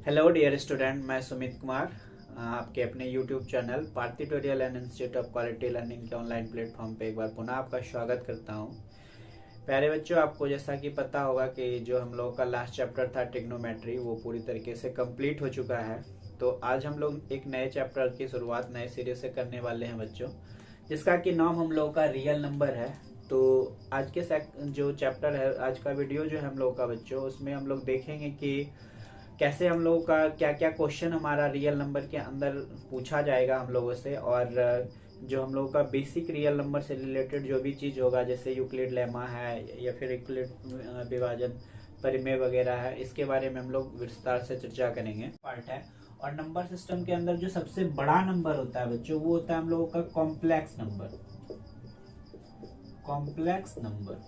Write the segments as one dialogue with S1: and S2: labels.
S1: Hello dear student, मैं सुमित कुमार आपके अपने YouTube channel Parth tutorial and institute of quality learning के ऑनलाइन प्लेटफॉर्म पे एक बार पुनः आपका स्वागत करता हूं। प्यारे बच्चों, आपको जैसा कि पता होगा कि जो हम लोगों का लास्ट चैप्टर था ट्रिग्नोमेट्री, वो पूरी तरीके से कंप्लीट हो चुका है। तो आज हम लोग एक नए चैप्टर की शुरुआत नए सिरे से करने वाले हैं बच्चों, जिसका कि नाम हम लोगों का रियल नंबर है। तो आज के जो चैप्टर है, आज का वीडियो जो है हम लोगों का बच्चों, उसमें हम लोग देखेंगे कि कैसे हम लोगों का क्या क्या क्वेश्चन हमारा रियल नंबर के अंदर पूछा जाएगा हम लोगों से, और जो हम लोगों का बेसिक रियल नंबर से रिलेटेड जो भी चीज होगा, जैसे यूक्लिड लेमा है या फिर यूक्लिड विभाजन परिमेय वगैरह है, इसके बारे में हम लोग विस्तार से चर्चा करेंगे। पार्ट है। और नंबर सिस्टम के अंदर जो सबसे बड़ा नंबर होता है बच्चों, वो होता है हम लोगों का complex number. Complex number,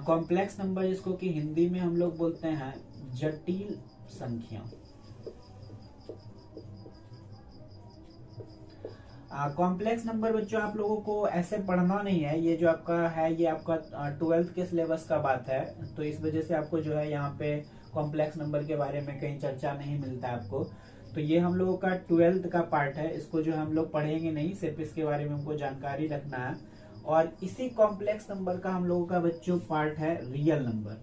S1: complex number, जिसको कि हिंदी में हम लोग बोलते हैं जटिल संख्या। कॉम्प्लेक्स नंबर बच्चों आप लोगों को ऐसे पढ़ना नहीं है, ये जो आपका है ये आपका 12th के सिलेबस का बात है। तो इस वजह से आपको जो है यहाँ पे कॉम्प्लेक्स नंबर के बारे में कहीं चर्चा नहीं मिलता है आपको। तो ये हम लोगों का 12th का पार्ट है, इसको जो हम लोग पढ़ेंगे नहीं, सिर्फ इसके बारे में हमको जानकारी रखना है। और इसी कॉम्प्लेक्स नंबर का हम लोगों का बच्चों पार्ट है रियल नंबर।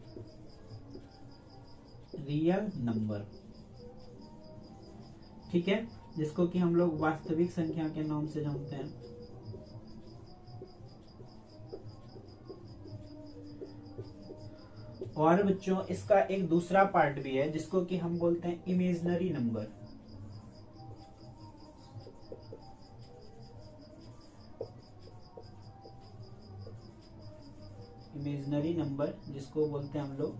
S1: रियल नंबर, ठीक है, जिसको कि हम लोग वास्तविक संख्या के नाम से जानते हैं। और बच्चों इसका एक दूसरा पार्ट भी है, जिसको कि हम बोलते हैं इमेजिनरी नंबर। इमेजिनरी नंबर, जिसको बोलते हैं हम लोग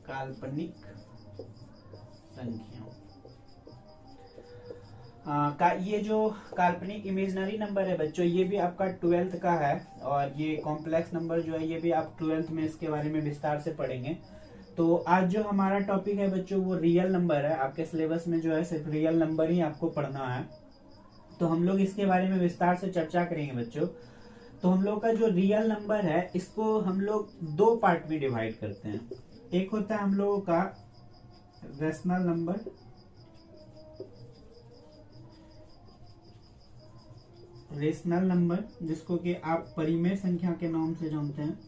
S1: काल्पनिक संख्या। ये जो काल्पनिक इमेजिनरी नंबर है बच्चों, ये भी आपका 12th का है। और ये कॉम्प्लेक्स नंबर जो है, ये भी आप 12th में इसके बारे में विस्तार से पढ़ेंगे। तो आज जो हमारा टॉपिक है बच्चों, वो रियल नंबर है। आपके सिलेबस में जो है सिर्फ रियल नंबर ही आपको पढ़ना है। तो हम लोग इसके बारे में विस्तार से चर्चा करेंगे बच्चों। तो हम लोग का जो रियल नंबर है, इसको हम लोग दो पार्ट में डिवाइड करते हैं। एक होता है हम लोगों का रेशनल नंबर, रेशनल नंबर, जिसको कि आप परिमेय संख्या के नाम से जानते हैं।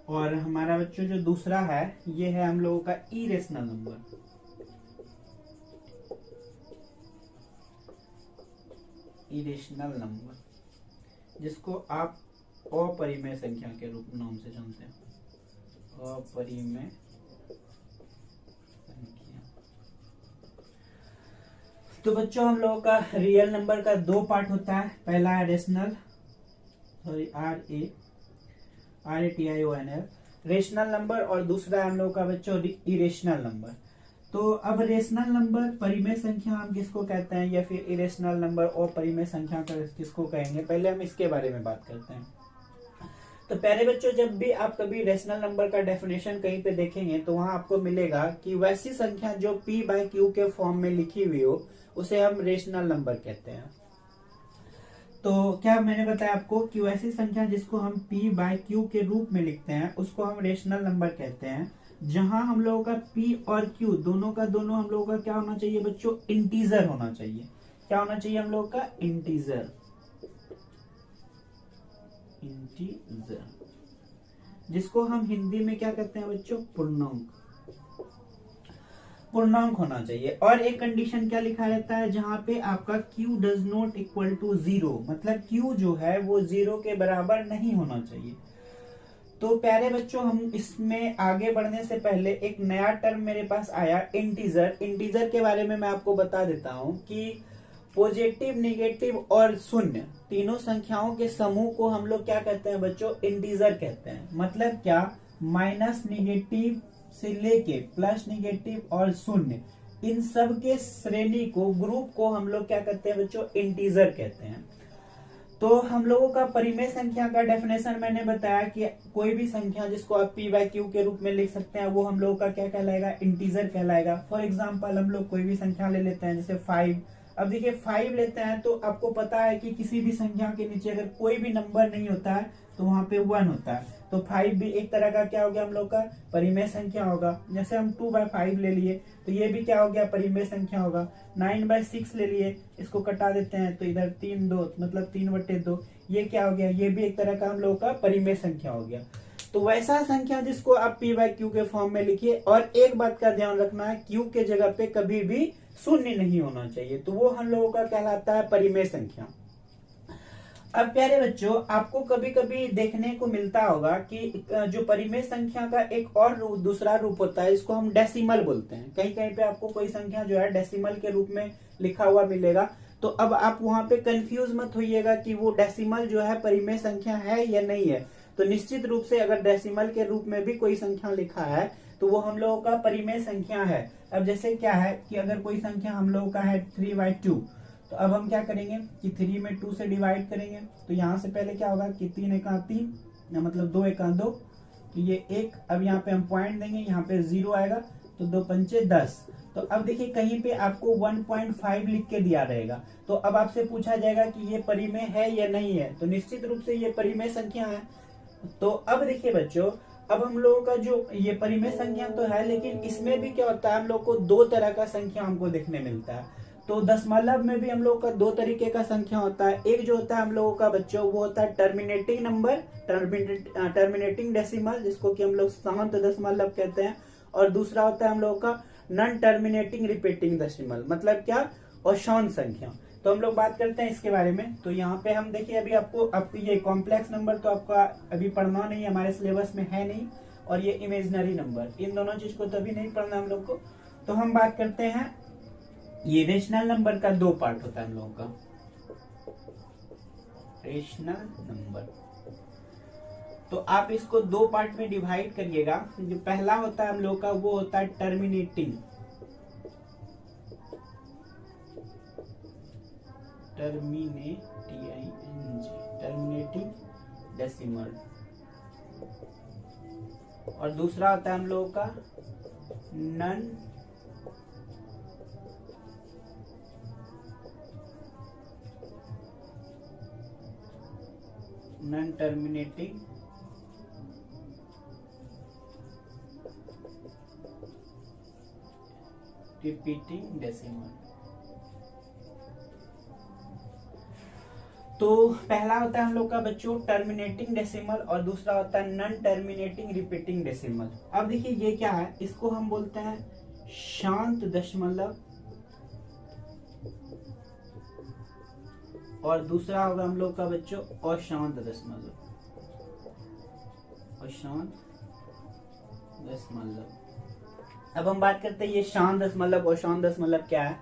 S1: और हमारा बच्चों जो दूसरा है, ये है हम लोगों का इरेशनल नंबर। इरेशनल नंबर, जिसको आप अपरिमेय संख्या के रूप नाम से जानते हैं। अपरिमेय संख्या। तो बच्चों हम लोगों का रियल नंबर का दो पार्ट होता है। पहला है rational, sorry RATIONL, rational number, और दूसरा है हम लोगों का बच्चों इरेशनल नंबर। तो अब रेशनल नंबर परिमेय संख्या हम किसको कहते हैं, या फिर इरेशनल नंबर और परिमेय संख्या किसको कहेंगे, पहले हम इसके बारे में बात करते हैं। तो पहले बच्चों, जब भी आप कभी रेशनल नंबर का डेफिनेशन कहीं पे देखेंगे, तो वहां आपको मिलेगा कि वैसी संख्या जो P/Q के फॉर्म में लिखी हुई हो, उसे हम रेशनल नंबर कहते हैं। तो क्या मैंने बताया आपको कि वैसी संख्या जिसको हम P/Q के रूप में लिखते हैं, उसको हम रेशनल नंबर कहते हैं। जहां हम लोगों का P और Q दोनों का दोनों हम लोगों का क्या होना चाहिए बच्चों, इंटीजर होना चाहिए। क्या होना चाहिए हम लोगों का, इंटीजर। इंटीजर, जिसको हम हिंदी में क्या कहते हैं बच्चों, पूर्णांक। पूर्णांक होना चाहिए। और एक कंडीशन क्या लिखा रहता है, जहां पे आपका Q does not equal to 0, मतलब Q जो है वो 0 के बराबर नहीं होना चाहिए। तो प्यारे बच्चों, हम इसमें आगे बढ़ने से पहले एक नया टर्म मेरे पास आया, इंटीजर। इंटीजर के बारे में मैं आपको बता देता हूं कि पॉजिटिव, नेगेटिव और शून्य तीनों संख्याओं के समूह को हम लोग क्या कहते हैं बच्चों, इंटीजर कहते हैं। मतलब क्या, माइनस, नेगेटिव से लेके प्लस, नेगेटिव और शून्य, इन सब के श्रेणी को, ग्रुप को हम लोग क्या कहते हैं बच्चों, इंटीजर कहते हैं। तो हम लोगों का परिमेय संख्या का डेफिनेशन मैंने बताया कि कोई भी संख्या जिसको आप P/Q के रूप में लिख सकते हैं, वो हम लोगों का क्या कहलाएगा, इंटीजर कहलाएगा। फॉर एग्जाम्पल हम लोग कोई भी संख्या ले लेते हैं, जैसे 5। अब देखिए 5 लेते हैं तो आपको पता है कि किसी भी संख्या के नीचे अगर कोई भी नंबर नहीं होता है तो वहां पे 1 होता है। तो 5 भी एक तरह का क्या हो गया हम लोग का परिमेय संख्या होगा। जैसे हम 2/5 ले लिए तो ये भी क्या हो गया परिमेय संख्या होगा। 9/6 ले लिए, इसको कटा देते हैं तो इधर 3/2 मतलब 3/2, ये क्या हो गया, ये भी एक तरह का हम लोग का परिमेय संख्या हो गया। तो वैसा संख्या जिसको आप p/q के फॉर्म में लिखिए, और एक बात का ध्यान रखना है q के जगह पे कभी भी शून्य नहीं होना चाहिए, तो वो हम लोगों का कहलाता है परिमेय संख्या। अब प्यारे बच्चों, आपको कभी कभी देखने को मिलता होगा कि जो परिमेय संख्या का एक और दूसरा रूप होता है, इसको हम डेसिमल बोलते हैं। कहीं कहीं पे आपको कोई संख्या जो है डेसिमल के रूप में लिखा हुआ मिलेगा। तो अब आप वहां पे कंफ्यूज मत होइएगा कि वो डेसिमल जो है परिमेय संख्या है या नहीं है। तो निश्चित रूप से अगर डेसिमल के रूप में भी कोई संख्या लिखा है तो वो हम लोगों का परिमेय संख्या है। अब जैसे क्या है कि अगर कोई संख्या हम लोगों का है 3/2, तो अब हम क्या करेंगे कि 3 में 2 से डिवाइड करेंगे। तो यहाँ से पहले क्या होगा कि 3 एका 3, मतलब 2 एका 2, तो ये 1। अब यहाँ पे हम पॉइंट देंगे, यहाँ पे 0 आएगा, तो 2 पंचे 10। तो अब देखिए कहीं पे आपको 1.5 लिख के दिया रहेगा, तो अब आपसे पूछा जाएगा कि ये परिमेय है या नहीं है, तो निश्चित रूप से ये परिमेय संख्या है। तो अब देखिए बच्चों, अब हम लोगों का जो ये परिमेय संख्या तो है, लेकिन इसमें भी क्या होता है हम लोग को दो तरह का संख्या हमको देखने मिलता है। तो दशमलव में भी हम लोग का दो तरीके का संख्या होता है। एक जो होता है हम लोगों का बच्चों वो होता है टर्मिनेटिंग नंबर, टर्मिनेटिंग डेसिमल, जिसको कि हम लोग शांत दशमलव कहते हैं। और दूसरा होता है हम लोगों का नॉन टर्मिनेटिंग रिपीटिंग डेसिमल, मतलब क्या, अशांत संख्या। तो हम लोग बात करते हैं इसके बारे में। तो यहाँ पे हम देखिए अभी आपको ये कॉम्प्लेक्स नंबर तो आपका अभी पढ़ना नहीं, हमारे सिलेबस में है नहीं, और ये इमेजिनरी नंबर, इन दोनों चीज को तभी नहीं पढ़ना हम लोग को। तो हम बात करते हैं, ये रेशनल नंबर का दो पार्ट होता है हम लोगों का, रेशनल नंबर। तो आप इसको दो पार्ट में डिवाइड करिएगा। जो पहला होता है हम लोग का वो होता है टर्मिनेटिंग, टर्मिनेटिंग डेसिमल, और दूसरा होता है हम लोगों का नॉन टर्मिनेटिंग रिपीटिंग डेसिमल। तो पहला होता है हम लोग का बच्चों टर्मिनेटिंग डेसिमल, और दूसरा होता है नॉन टर्मिनेटिंग रिपीटिंग डेसिमल। अब देखिए ये क्या है, इसको हम बोलते हैं शांत दशमलव, और दूसरा होगा हम लोग का बच्चों अशांत दशमलव, अशांत दशमलव। अब हम बात करते हैं ये शांत दशमलव, अशांत दशमलव क्या है।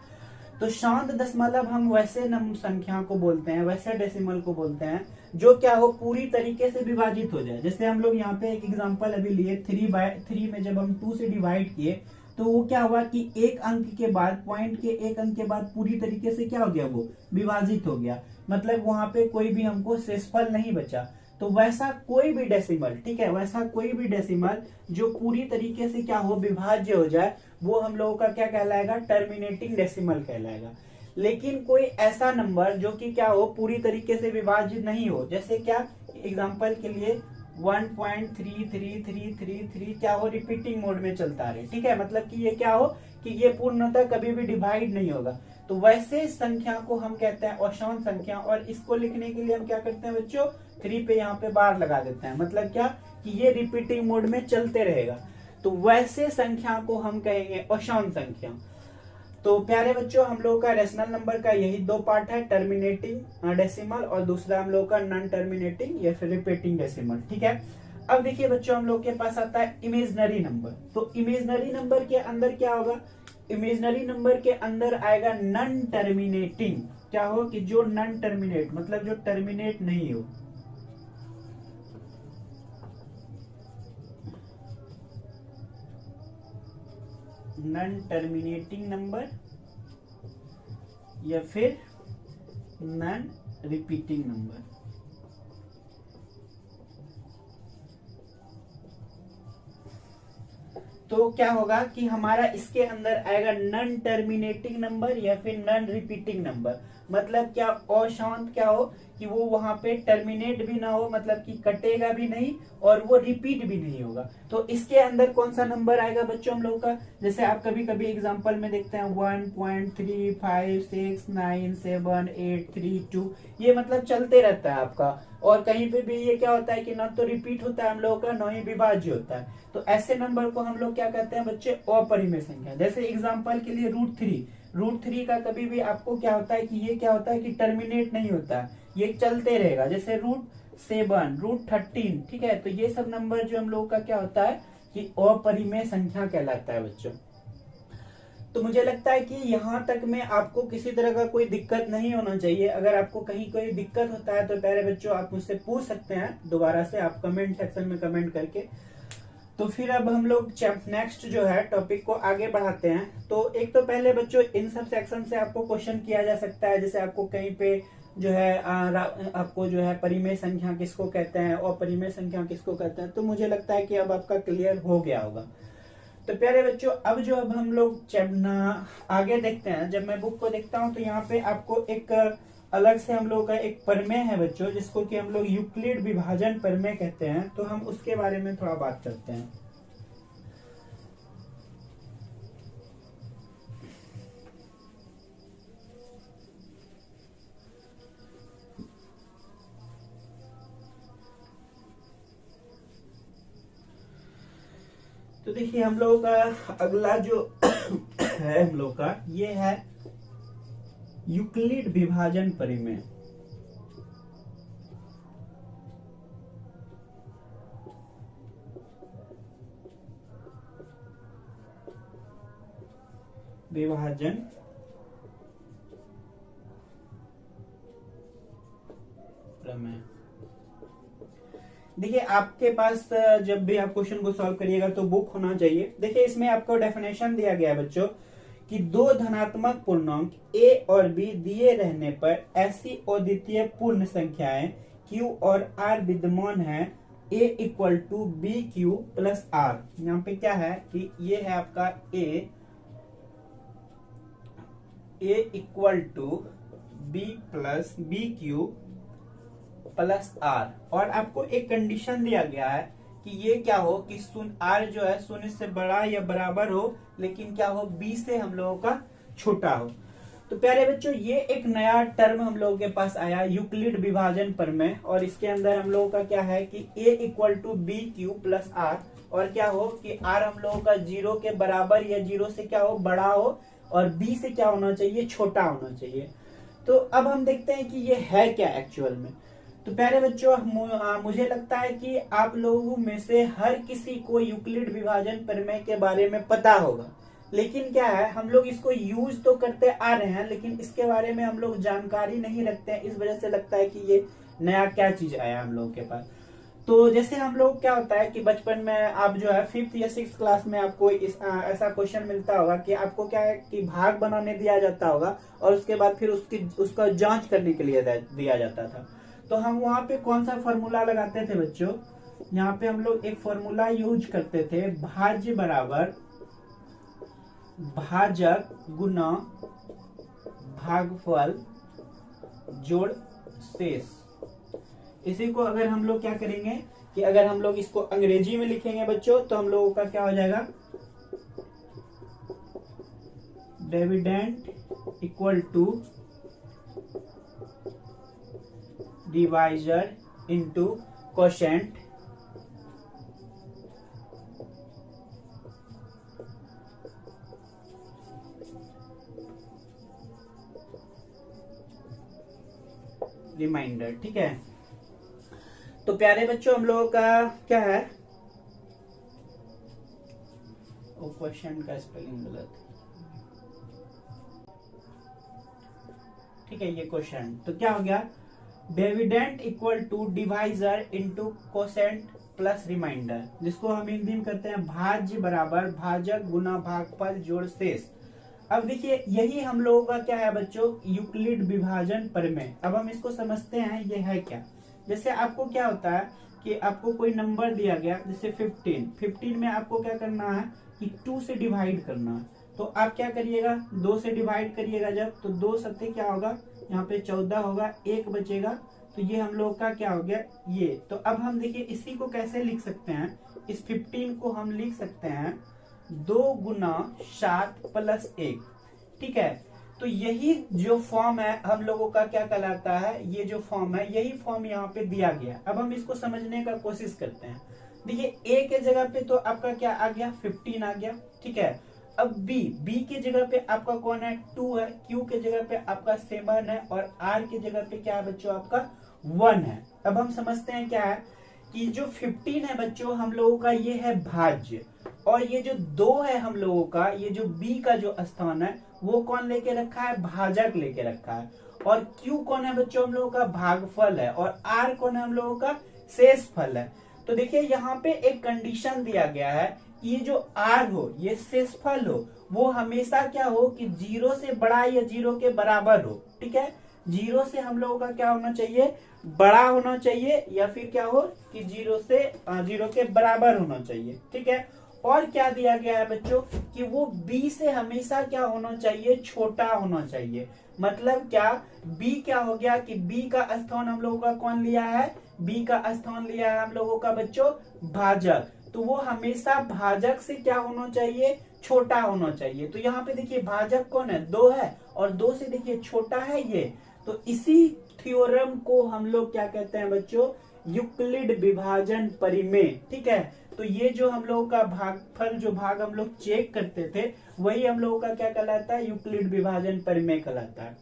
S1: तो शांत दशमलव हम वैसे संख्या को बोलते हैं, वैसे डेसिमल को बोलते हैं जो क्या हो पूरी तरीके से विभाजित हो जाए। जैसे हम लोग यहाँ पे एक एग्जांपल अभी लिए, 3/3 में जब हम 2 से डिवाइड किए तो वो क्या हुआ कि एक अंक के बाद, पॉइंट के एक अंक के बाद पूरी तरीके से क्या हो गया, वो विभाजित हो गया, मतलब वहां पे कोई भी हमको शेषफल नहीं बचा। तो वैसा कोई भी डेसिमल, ठीक है, वैसा कोई भी डेसिमल जो पूरी तरीके से क्या हो विभाज्य हो जाए, वो हम लोगों का क्या कहलाएगा, टर्मिनेटिंग डेसिमल कहलाएगा। लेकिन कोई ऐसा नंबर जो कि क्या हो पूरी तरीके से विभाजित नहीं हो, जैसे क्या, एग्जांपल के लिए 1.333333 क्या हो रिपीटिंग मोड में चलता रहे, ठीक है, मतलब कि ये क्या हो कि ये पूर्णतः कभी भी डिवाइड नहीं होगा, तो वैसे संख्या को हम कहते हैं अशांत संख्या। और इसको लिखने के लिए हम क्या करते हैं बच्चों, 3 पे यहाँ पे बार लगा देते हैं, मतलब क्या कि ये रिपीटिंग मोड में चलते रहेगा, तो वैसे संख्या को हम कहेंगे अशांत संख्या। तो प्यारे बच्चों, हम लोग का रेशनल नंबर का यही दो पार्ट है, टर्मिनेटिंग डेसिमल और दूसरा हम लोग का नॉन टर्मिनेटिंग या फिर रिपीटिंग डेसिमल, ठीक है। अब देखिए बच्चों, हम लोग के पास आता है इमेजिनरी नंबर। तो इमेजिनरी नंबर के अंदर क्या होगा, इमेजिनरी नंबर के अंदर आएगा नॉन टर्मिनेटिंग। क्या हो कि जो नॉन टर्मिनेट, मतलब जो टर्मिनेट नहीं हो, नॉन टर्मिनेटिंग नंबर या फिर नॉन रिपीटिंग नंबर। तो क्या होगा कि हमारा इसके अंदर आएगा नॉन टर्मिनेटिंग नंबर या फिर नॉन रिपीटिंग नंबर। मतलब क्या, अशांत क्या हो कि वो वहां पे टर्मिनेट भी ना हो, मतलब कि कटेगा भी नहीं और वो रिपीट भी नहीं होगा। तो इसके अंदर कौन सा नंबर आएगा बच्चों हम लोग का, जैसे आप कभी कभी एग्जांपल में देखते हैं 1.3569783 ये मतलब चलते रहता है आपका। और कहीं पे भी ये क्या होता है कि ना तो रिपीट होता है हम लोगों का, ना ही विभाज्य होता है। तो ऐसे नंबर को हम लोग क्या कहते हैं बच्चे, अपरिमेय संख्या। जैसे एग्जांपल के लिए √3 का कभी भी आपको क्या होता है कि ये क्या होता है कि टर्मिनेट नहीं होता है, ये चलते रहेगा। जैसे √7, √13, ठीक है। तो ये सब नंबर जो हम लोगों का क्या होता है कि अपरिमेय संख्या कहलाता है बच्चों। तो मुझे लगता है कि यहाँ तक में आपको किसी तरह का कोई दिक्कत नहीं होना चाहिए। अगर आपको कहीं कोई दिक्कत होता है तो प्यारे बच्चों आप मुझसे पूछ सकते हैं दोबारा से, आप कमेंट सेक्शन में कमेंट करके। तो फिर अब हम लोग नेक्स्ट जो है टॉपिक को आगे बढ़ाते हैं। तो एक तो पहले बच्चों इन सब सेक्शन से आपको क्वेश्चन किया जा सकता है। जैसे आपको कहीं पे जो है आपको जो है परिमेय संख्या किसको कहते हैं और परिमेय संख्या किसको कहते हैं, तो मुझे लगता है कि अब आपका क्लियर हो गया होगा। तो प्यारे बच्चों अब हम लोग आगे देखते हैं। जब मैं बुक को देखता हूं तो यहाँ पे आपको एक अलग से हम लोग का एक प्रमेय है बच्चों, जिसको कि हम लोग यूक्लिड विभाजन प्रमेय कहते हैं। तो हम उसके बारे में थोड़ा बात करते हैं। तो देखिए हम लोगों का अगला जो है हम लोग का ये है यूक्लिड विभाजन प्रमेय। विभाजन प्रमेय। देखिए आपके पास जब भी आप क्वेश्चन को सॉल्व करिएगा तो बुक होना चाहिए। देखिए इसमें आपको डेफिनेशन दिया गया है बच्चों कि दो धनात्मक पूर्णांक a और b दिए रहने पर ऐसी अद्वितीय पूर्ण संख्याएं q और r विद्यमान है a equal to b q plus r. यहाँ पे क्या है कि ये है आपका a equal to b plus b q plus r. और आपको एक कंडीशन दिया गया है कि ये क्या हो कि आर जो है 0 से बड़ा या बराबर हो, लेकिन क्या हो b से हम लोगों का छोटा हो। तो प्यारे बच्चों ये एक नया टर्म हम लोगों के पास आया यूक्लिड विभाजन प्रमेय। और इसके अंदर हम लोगों का क्या है कि a equal to b q plus r, और क्या हो कि r हम लोगों का 0 के बराबर या 0 से क्या हो बड़ा हो, और b से क्या होना चाहिए छोटा होना चाहिए। तो अब हम देखते हैं कि ये है क्या एक्चुअल में। तो प्यारे बच्चों मुझे लगता है कि आप लोगों में से हर किसी को यूक्लिड विभाजन प्रमेय के बारे में पता होगा, लेकिन क्या है हम लोग इसको यूज तो करते आ रहे हैं, लेकिन इसके बारे में हम लोग जानकारी नहीं रखते हैं। इस वजह से लगता है कि ये नया क्या चीज आया हम लोगों के पास। तो जैसे हम लोग क्या होता है कि बचपन में आप जो है 5th या 6th क्लास में आपको ऐसा क्वेश्चन मिलता होगा कि आपको क्या है कि भाग बनाने दिया जाता होगा, और उसके बाद फिर उसका जांच करने के लिए दिया जाता था। तो हम वहां पे कौन सा फॉर्मूला लगाते थे बच्चों, यहाँ पे हम लोग एक फॉर्मूला यूज करते थे, भाज्य बराबर भाजक गुना भागफल जोड़ शेष। इसी को अगर हम लोग क्या करेंगे कि अगर हम लोग इसको अंग्रेजी में लिखेंगे बच्चों तो हम लोगों का क्या हो जाएगा, dividend equal to divisor into quotient remainder. ठीक है। तो प्यारे बच्चों हम लोगों का क्या है, क्वेश्चन का स्पेलिंग गलत, ठीक है ये क्वेश्चन। तो क्या हो गया, dividend equal to divisor into quotient plus remainder, जिसको हम हिंदी में करते हैं भाज्य बराबर भाजक गुना भागफल जोड़ शेष। अब देखिए यही हम लोगों का क्या है बच्चों, यूक्लिड विभाजन प्रमेय। अब हम इसको समझते हैं ये है क्या। जैसे आपको क्या होता है कि आपको कोई नंबर दिया गया जैसे 15 में आपको क्या करना है कि 2 से डिवाइड करना है। तो आप क्या करिएगा, 2 से डिवाइड करिएगा जब, तो 2 सत्ते क्या होगा, यहाँ पे 14 होगा, 1 बचेगा, तो ये हम लोग का क्या हो गया ये। तो अब हम देखिए इसी को कैसे लिख सकते हैं, इस 15 को हम लिख सकते हैं 2 गुना 7 प्लस 1, ठीक है। तो यही जो फॉर्म है हम लोगों का क्या कहलाता है, ये जो फॉर्म है यही फॉर्म यहाँ पे दिया गया। अब हम इसको समझने का कोशिश करते हैं। देखिए ए के जगह पे तो आपका क्या आ गया 15 आ गया, ठीक है। अब बी के जगह पे आपका कौन है 2 है, क्यू के जगह पे आपका 7 है, और आर के जगह पे क्या है बच्चों आपका 1 है। अब हम समझते हैं क्या है कि जो 15 है बच्चों हम लोगों का ये है भाज्य, और ये जो 2 है हम लोगों का, ये जो बी का जो स्थान है वो कौन लेके रखा है, भाजक लेके रखा है, और क्यू कौन है बच्चों हम लोगों का भागफल है, और आर कौन है हम लोगों का शेषफल है। तो देखिए यहाँ पे एक कंडीशन दिया गया है कि ये जो आर हो, ये शेषफल हो, वो हमेशा क्या हो कि 0 से बड़ा या 0 के बराबर हो, ठीक है। 0 से हम लोगों का क्या होना चाहिए, बड़ा होना चाहिए, या फिर क्या हो कि 0 के बराबर होना चाहिए, ठीक है। और क्या दिया गया है बच्चों कि वो b से हमेशा क्या होना चाहिए, छोटा होना चाहिए। मतलब क्या, b क्या हो गया कि b का स्थान हम लोगों का कौन लिया है, b का स्थान लिया है हम लोगों का बच्चों भाजक, तो वो हमेशा भाजक से क्या होना चाहिए, छोटा होना चाहिए। तो यहाँ पे देखिए भाजक कौन है, 2 है, और 2 से देखिए छोटा है ये। तो इसी थ्योरम को हम लोग क्या कहते हैं बच्चों, यूक्लिड विभाजन परिमेय, ठीक है। तो ये जो हम लोगों का भागफल जो भाग हम लोग चेक करते थे वही हम लोगों का क्या कहलाता है, यूक्लिड विभाजन परिमेय कहलाता है।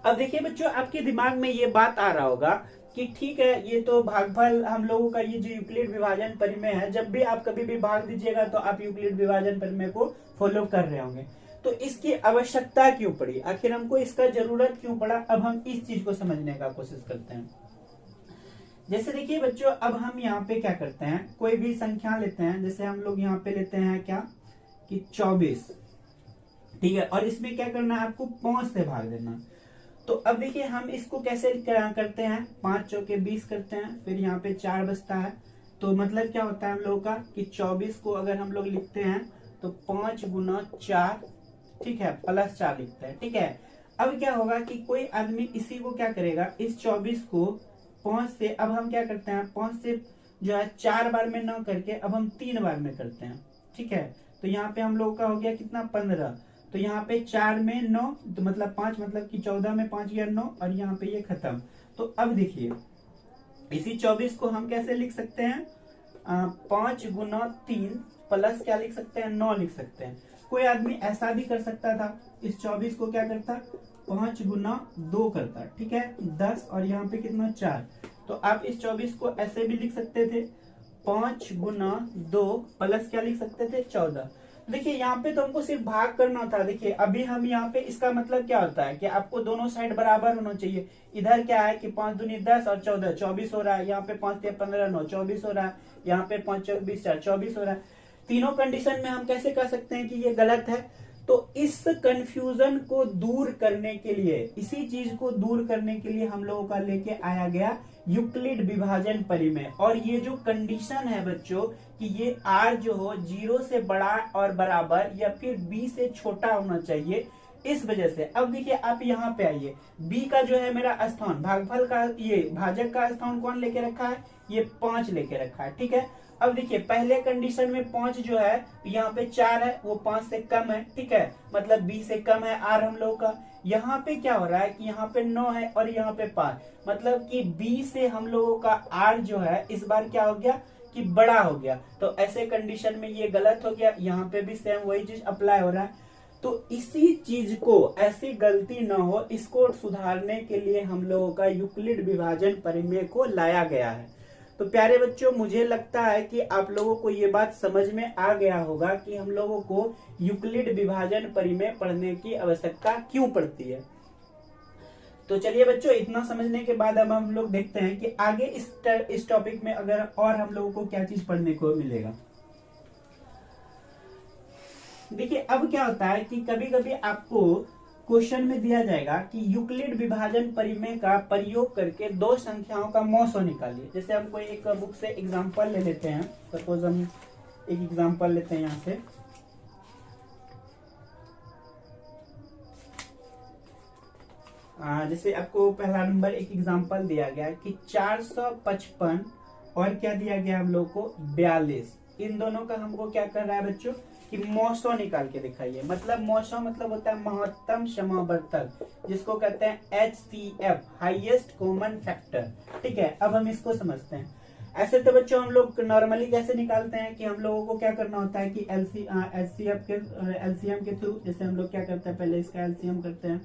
S1: अब देखिए बच्चों आपके दिमाग में ये बात आ रहा होगा कि ठीक है ये तो भागफल हम लोगों का ये जो यूक्लिड विभाजन परिमेय है, जब भी आप कभी भी भाग दीजिएगा तो आप यूक्लिड विभाजन परिमेय को फॉलो कर रहे होंगे। तो इसकी आवश्यकता क्यों पड़ी, आखिर हमको इसका जरूरत क्यों पड़ा, अब हम इस चीज को समझने का कोशिश करते हैं। जैसे देखिए बच्चों अब हम यहाँ पे क्या करते हैं, कोई भी संख्या लेते हैं, जैसे हम लोग यहाँ पे लेते हैं क्या कि 24, ठीक है, और इसमें क्या करना है आपको 5 से भाग देना। तो अब देखिए हम इसको कैसे करते हैं, 5 चौके 20 करते हैं, फिर यहाँ पे 4 बचता है। तो मतलब क्या होता है हम लोगों का कि 24 को अगर हम लोग लिखते हैं तो 5 गुना 4, ठीक है, प्लस 4 लिखते हैं, ठीक है। अब क्या होगा कि कोई आदमी इसी को क्या करेगा, इस 24 को 5 से, अब हम क्या करते हैं 5 से जो है 4 बार में न करके अब हम 3 बार में करते हैं, ठीक है। तो यहाँ पे हम लोग का हो गया कितना 15, तो यहाँ पे 4 में 9, तो मतलब 5, मतलब कि 14 में 5 गया 9, और यहाँ पे ये खत्म। तो अब देखिए इसी 24 को हम कैसे लिख सकते हैं, 5 गुना 3 प्लस क्या लिख सकते हैं, 9 लिख सकते हैं। कोई आदमी ऐसा भी कर सकता था, इस 24 को क्या करता 5 गुना 2 करता, ठीक है, 10, और यहाँ पे कितना 4। तो आप इस 24 को ऐसे भी लिख सकते थे, 5 गुना 2 प्लस क्या लिख सकते थे 14। देखिए यहाँ पे तो हमको सिर्फ भाग करना था। देखिए अभी हम यहाँ पे इसका मतलब क्या होता है कि आपको दोनों साइड बराबर होना चाहिए। इधर क्या है कि 5 दूनी 10 और 14 24 हो रहा है, यहाँ पे 5 3 15 9 24 हो रहा है, यहाँ पे 5 4 20 4 24 हो रहा है। तीनों कंडीशन में हम कैसे कह सकते हैं कि ये गलत है। तो इस कंफ्यूजन को दूर करने के लिए, इसी चीज को दूर करने के लिए हम लोगों का लेके आया गया यूक्लिड विभाजन परिमेय। और ये जो कंडीशन है बच्चों कि ये r जो हो 0 से बड़ा और बराबर या फिर b से छोटा होना चाहिए, इस वजह से। अब देखिए आप यहाँ पे आइए, b का जो है मेरा स्थान, भागफल का, ये भाजक का स्थान कौन लेके रखा है, ये 5 लेके रखा है, ठीक है। अब देखिए पहले कंडीशन में 5 जो है यहाँ पे 4 है, वो 5 से कम है, ठीक है, मतलब b से कम है r हम लोग का। यहाँ पे क्या हो रहा है कि यहाँ पे 9 है और यहाँ पे 5, मतलब कि b से हम लोगों का r जो है इस बार क्या हो गया कि बड़ा हो गया। तो ऐसे कंडीशन में ये गलत हो गया, यहाँ पे भी सेम वही चीज अप्लाई हो रहा है। तो इसी चीज को, ऐसी गलती ना हो, इसको सुधारने के लिए हम लोगों का यूक्लिड विभाजन परिमेय को लाया गया है। तो प्यारे बच्चों मुझे लगता है कि आप लोगों को ये बात समझ में आ गया होगा कि हम लोगों को यूक्लिड विभाजन परिमेय पढ़ने की आवश्यकता क्यों पड़ती है। तो चलिए बच्चों इतना समझने के बाद अब हम लोग देखते हैं कि आगे इस टॉपिक में अगर और हम लोगों को क्या चीज पढ़ने को मिलेगा। देखिए अब क्या होता है कि कभी कभी आपको क्वेश्चन में दिया जाएगा कि यूक्लिड विभाजन परिमेय का प्रयोग करके दो संख्याओं का मौसो निकालिए। जैसे हम कोई एक बुक से एग्जांपल ले लेते हैं, सपोज हम एक एग्जांपल लेते हैं यहाँ से। जैसे आपको पहला नंबर एक एग्जांपल दिया गया है कि 455 और क्या दिया गया हम लोग को 42, इन दोनों का हमको क्या कर रहा है बच्चों कि मौसो निकाल के दिखाइए। मतलब मौसो मतलब होता है महत्तम समावर्तक, जिसको कहते हैं HCF, हाईएस्ट कॉमन फैक्टर। ठीक है, अब हम इसको समझते हैं। ऐसे तो बच्चों हम लोग नॉर्मली कैसे निकालते हैं कि हम लोगों को क्या करना होता है कि HCF के LCM के थ्रू, जैसे हम लोग क्या करते हैं पहले इसका LCM करते हैं।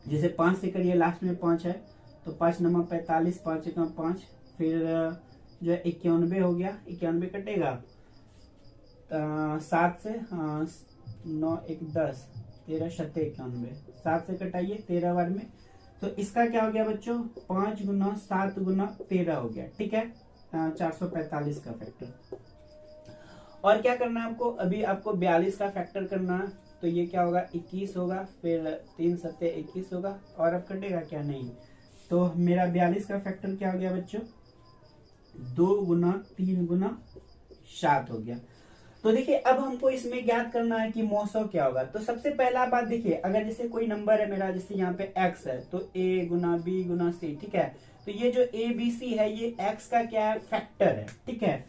S1: जैसे 5 से करिए, लास्ट में 5 है तो 5 नंबर 45, 5 एकम 5, फिर जो है 91 हो गया, 91 कटेगा 7 से, 9 1 10, 13 7 91, 7 से कटाइए 13 बार में, तो इसका क्या हो गया बच्चों 5 गुना 7 गुना 13 हो गया। ठीक है, 445 का फैक्टर। और क्या करना है आपको, अभी आपको 42 का फैक्टर करना है, तो ये क्या होगा 21 होगा, फिर 3 7 21 होगा, और अब कटेगा क्या नहीं। तो मेरा 42 का फैक्टर क्या हो गया बच्चों 2 गुना 3 गुना 7 हो गया। तो देखिए अब हमको इसमें ज्ञात करना है कि मौसो क्या होगा। तो सबसे पहला बात देखिए, अगर जैसे कोई नंबर है मेरा, जैसे यहाँ पे x है, तो a Guna b Guna c। ठीक है, तो ये जो a b c है ये x का क्या है फैक्टर है। ठीक है,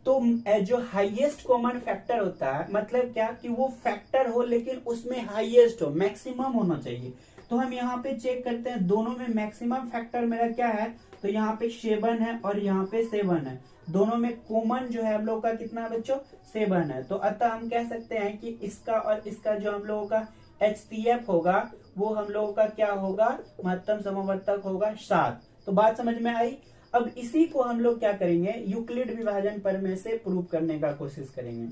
S1: तो जो हाईएस्ट कॉमन फैक्टर होता है मतलब क्या कि वो फैक्टर हो लेकिन उसमें हाईएस्ट हो, मैक्सिमम होना चाहिए। तो हम यहाँ पे चेक करते हैं दोनों में मैक्सिमम फैक्टर मेरा क्या है, तो यहाँ पे 7 है और यहाँ पे 7 है, दोनों में कॉमन जो है हम लोग का कितना बच्चों 7 है। तो अतः हम कह सकते हैं कि इसका और इसका जो हम लोगों का HCF होगा वो हम लोगों का क्या होगा महत्तम समवर्तक होगा 7। तो बात समझ में आई। अब इसी को हम लोग क्या करेंगे यूक्लिड विभाजन प्रमेय से प्रूव करने का कोशिश करेंगे।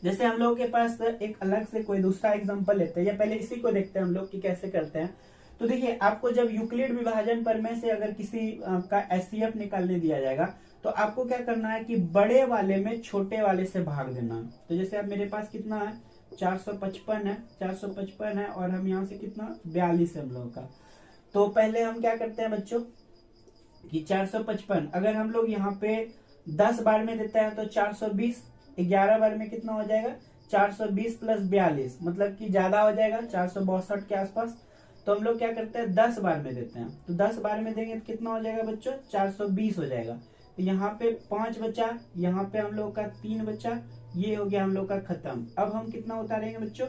S1: जैसे हम लोगों के पास एक अलग से कोई दूसरा एग्जांपल लेते हैं, या पहले इसी को देखते हैं हम लोग कि कैसे करते हैं। तो देखिए आपको जब यूक्लिड विभाजन प्रमेय से अगर किसी का HCF निकालने दिया जाएगा तो आपको क्या करना है कि बड़े वाले में छोटे वाले से भाग देना। तो जैसे अब मेरे पास कितना है 455 है, 455 है और हम यहाँ से कितना 42 है हम लोगों का। तो पहले हम क्या करते हैं बच्चों कि 455 अगर हम लोग यहाँ पे 10 बार में देते हैं तो 420, 11 बार में कितना हो जाएगा 420 प्लस 42, मतलब कि ज्यादा हो जाएगा 462 के आसपास। तो हम लोग क्या करते हैं 10 बार में देते हैं, तो 10 बार में देंगे तो कितना हो जाएगा बच्चों 420 हो जाएगा। तो यहाँ पे 5 बचा, यहाँ पे हम लोग का 3 बचा, ये हो गया हम लोग का खत्म। अब हम कितना उतारेंगे बच्चों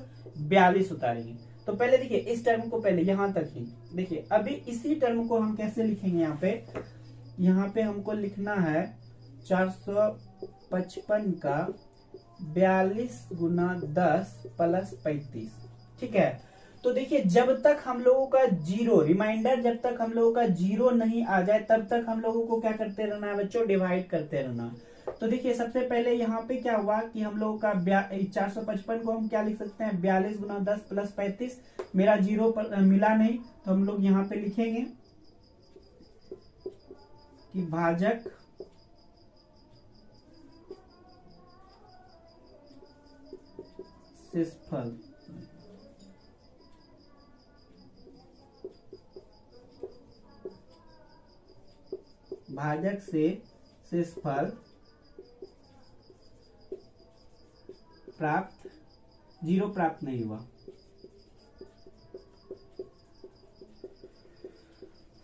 S1: 42 उतारेंगे। तो पहले देखिए इस टर्म को पहले यहाँ तक ही देखिए, अभी इसी टर्म को हम कैसे लिखेंगे यहाँ पे हमको लिखना है 455 का 42 गुना 10 प्लस 35। ठीक है, तो देखिए जब तक हम लोगों का जीरो रिमाइंडर, जब तक हम लोगों का जीरो नहीं आ जाए तब तक हम लोगों को क्या करते रहना है बच्चों डिवाइड करते रहना। तो देखिए सबसे पहले यहाँ पे क्या हुआ कि हम लोगों का 455 को हम क्या लिख सकते हैं 42 गुना 10 प्लस 35। मेरा जीरो पर मिला नहीं तो हम लोग यहाँ पे लिखेंगे कि भाजक शेषफल भाजक से शेषफल प्राप्त, जीरो प्राप्त नहीं हुआ।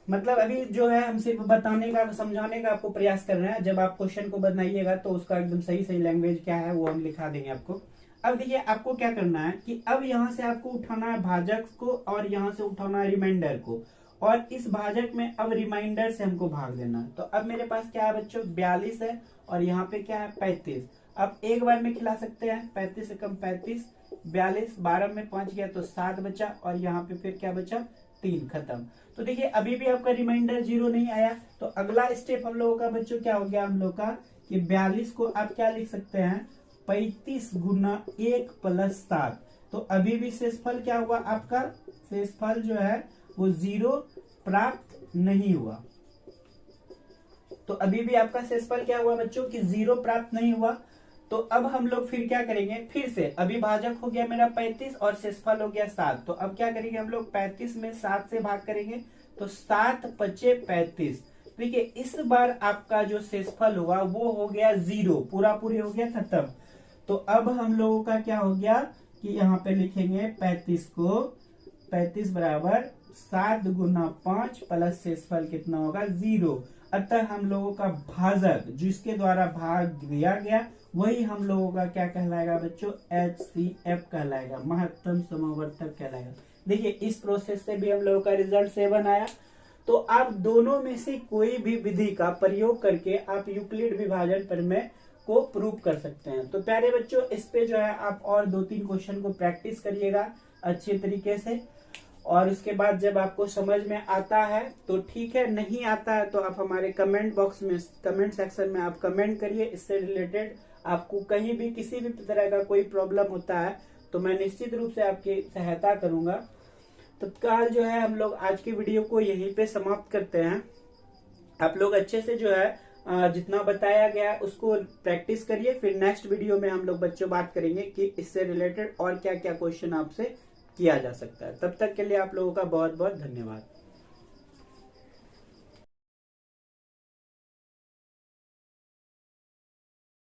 S1: मतलब अभी जो है हम सिर्फ बताने का समझाने का आपको प्रयास कर रहे हैं, जब आप क्वेश्चन को बनाइएगा तो उसका एकदम सही सही लैंग्वेज क्या है वो हम लिखा देंगे आपको। अब देखिए आपको क्या करना है कि अब यहाँ से आपको उठाना है भाजक को और यहाँ से उठाना है रिमाइंडर को, और इस भाजक में अब रिमाइंडर से हमको भाग देना है। तो अब मेरे पास क्या है बच्चों 42 है और यहाँ पे क्या है 35। अब एक बार में खिला सकते हैं 35 से कम 35, 42 12 में 5 गया तो 7 बचा, और यहाँ पे फिर क्या बचा 3, खत्म। तो देखिए अभी भी आपका रिमाइंडर जीरो नहीं आया। तो अगला स्टेप हम लोगों का बच्चों क्या हो गया हम लोग का कि 42 को आप क्या लिख सकते हैं 35 गुना 1 प्लस 7। तो अभी भी शेषफल क्या हुआ आपका, शेषफल जो है वो जीरो प्राप्त नहीं हुआ। तो अभी भी आपका शेषफल क्या हुआ बच्चों कि जीरो प्राप्त नहीं हुआ। तो अब हम लोग फिर क्या करेंगे, फिर से अभिभाजक हो गया मेरा 35 और शेषफल हो गया 7। तो अब क्या करेंगे हम लोग, 35 में 7 से भाग करेंगे तो 7 पचे 35। देखिए इस बार आपका जो शेषफल हुआ वो हो गया 0, पूरा पूरी हो गया खत्म। तो अब हम लोगों का क्या हो गया कि यहाँ पे लिखेंगे 35 को, 35 बराबर 7 गुना 5 प्लस शेषफल कितना होगा 0। अतः हम लोगों का भाजक जिसके द्वारा भाग दिया गया वही हम लोगों का क्या कहलाएगा बच्चों, HCF कहलाएगा, महत्तम समवर्तक कहलाएगा। देखिए इस प्रोसेस से भी हम लोगों का रिजल्ट 7 आया। तो आप दोनों में से कोई भी विधि का प्रयोग करके आप यूक्लिड विभाजन प्रमेय को प्रूव कर सकते हैं। तो प्यारे बच्चों इस पे जो है आप और 2-3 क्वेश्चन को प्रैक्टिस करिएगा अच्छे तरीके से, और उसके बाद जब आपको समझ में आता है तो ठीक है, नहीं आता है तो आप हमारे कमेंट बॉक्स में, कमेंट सेक्शन में आप कमेंट करिए। इससे रिलेटेड आपको कहीं भी किसी भी तरह का कोई प्रॉब्लम होता है तो मैं निश्चित रूप से आपकी सहायता करूंगा। तत्काल जो है हम लोग आज की वीडियो को यहीं पे समाप्त करते हैं। आप लोग अच्छे से जो है जितना बताया गया उसको प्रैक्टिस करिए। फिर नेक्स्ट वीडियो में हम लोग बच्चों बात करेंगे कि इससे रिलेटेड और क्या क्या क्वेश्चन आपसे किया जा सकता है। तब तक के लिए आप लोगों का बहुत बहुत धन्यवाद।